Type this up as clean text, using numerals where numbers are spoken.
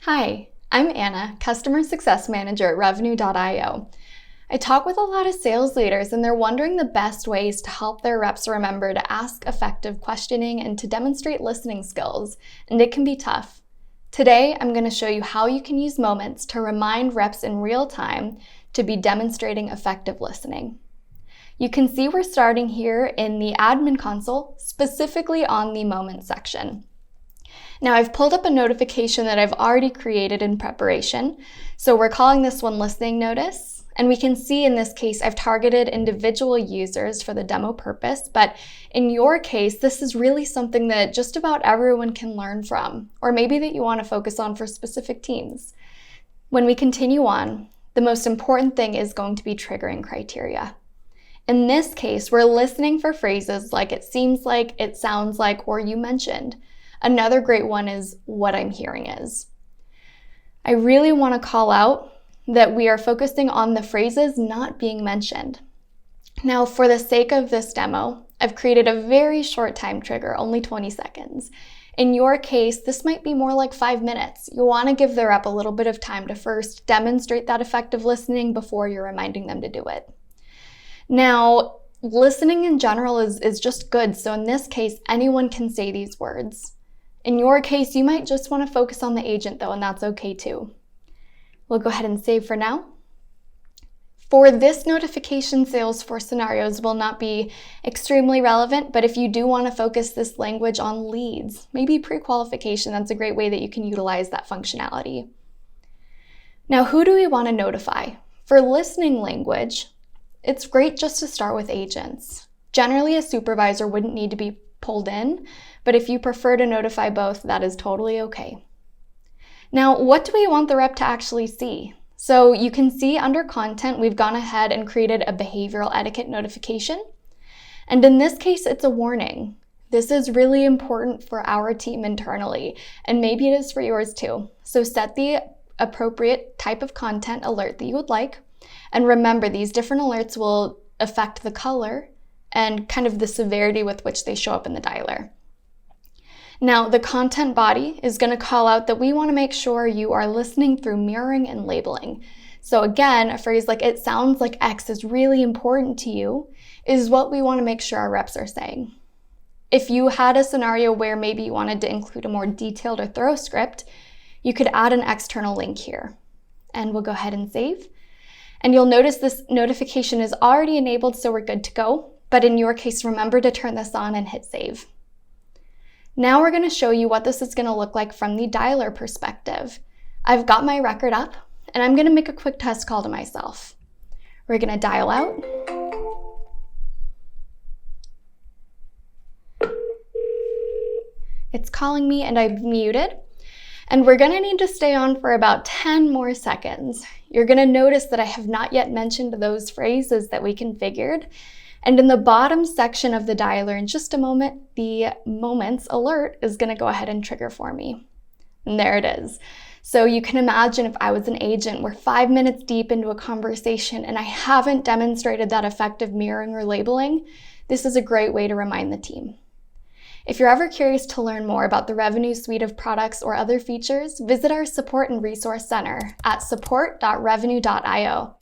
Hi, I'm Anna, Customer Success Manager at Revenue.io. I talk with a lot of sales leaders and they're wondering the best ways to help their reps remember to ask effective questioning and to demonstrate listening skills, and it can be tough. Today, I'm going to show you how you can use moments to remind reps in real time to be demonstrating effective listening. You can see we're starting here in the admin console, specifically on the moment section. Now I've pulled up a notification that I've already created in preparation. So we're calling this one listening notice. And we can see in this case, I've targeted individual users for the demo purpose, but in your case, this is really something that just about everyone can learn from, or maybe that you want to focus on for specific teams. When we continue on, the most important thing is going to be triggering criteria. In this case, we're listening for phrases like it seems like, it sounds like, or you mentioned. Another great one is what I'm hearing is. I really want to call out that we are focusing on the phrases not being mentioned. Now, for the sake of this demo, I've created a very short time trigger, only 20 seconds. In your case, this might be more like 5 minutes. You want to give the rep a little bit of time to first demonstrate that effective listening before you're reminding them to do it. Now, listening in general is just good. So in this case, anyone can say these words. In your case, you might just want to focus on the agent though, and that's okay too. We'll go ahead and save for now. For this notification, Salesforce scenarios will not be extremely relevant, but if you do want to focus this language on leads, maybe pre-qualification, that's a great way that you can utilize that functionality. Now, who do we want to notify? For listening language, it's great just to start with agents. Generally, a supervisor wouldn't need to be pulled in, but if you prefer to notify both, that is totally okay. Now, what do we want the rep to actually see? So you can see under content, we've gone ahead and created a behavioral etiquette notification. And in this case, it's a warning. This is really important for our team internally, and maybe it is for yours too. So set the appropriate type of content alert that you would like. And remember, these different alerts will affect the color and kind of the severity with which they show up in the dialer. Now, the content body is going to call out that we want to make sure you are listening through mirroring and labeling. So again, a phrase like it sounds like X is really important to you is what we want to make sure our reps are saying. If you had a scenario where maybe you wanted to include a more detailed or thorough script, you could add an external link here. And we'll go ahead and save. And you'll notice this notification is already enabled, so we're good to go. But in your case, remember to turn this on and hit save. Now we're going to show you what this is going to look like from the dialer perspective. I've got my record up, and I'm going to make a quick test call to myself. We're going to dial out. It's calling me, and I've muted. And we're going to need to stay on for about 10 more seconds. You're going to notice that I have not yet mentioned those phrases that we configured. And in the bottom section of the dialer, in just a moment, the moments alert is going to go ahead and trigger for me. And there it is. So you can imagine if I was an agent, we're 5 minutes deep into a conversation and I haven't demonstrated that effective mirroring or labeling, this is a great way to remind the team. If you're ever curious to learn more about the Revenue suite of products or other features, visit our support and resource center at support.revenue.io.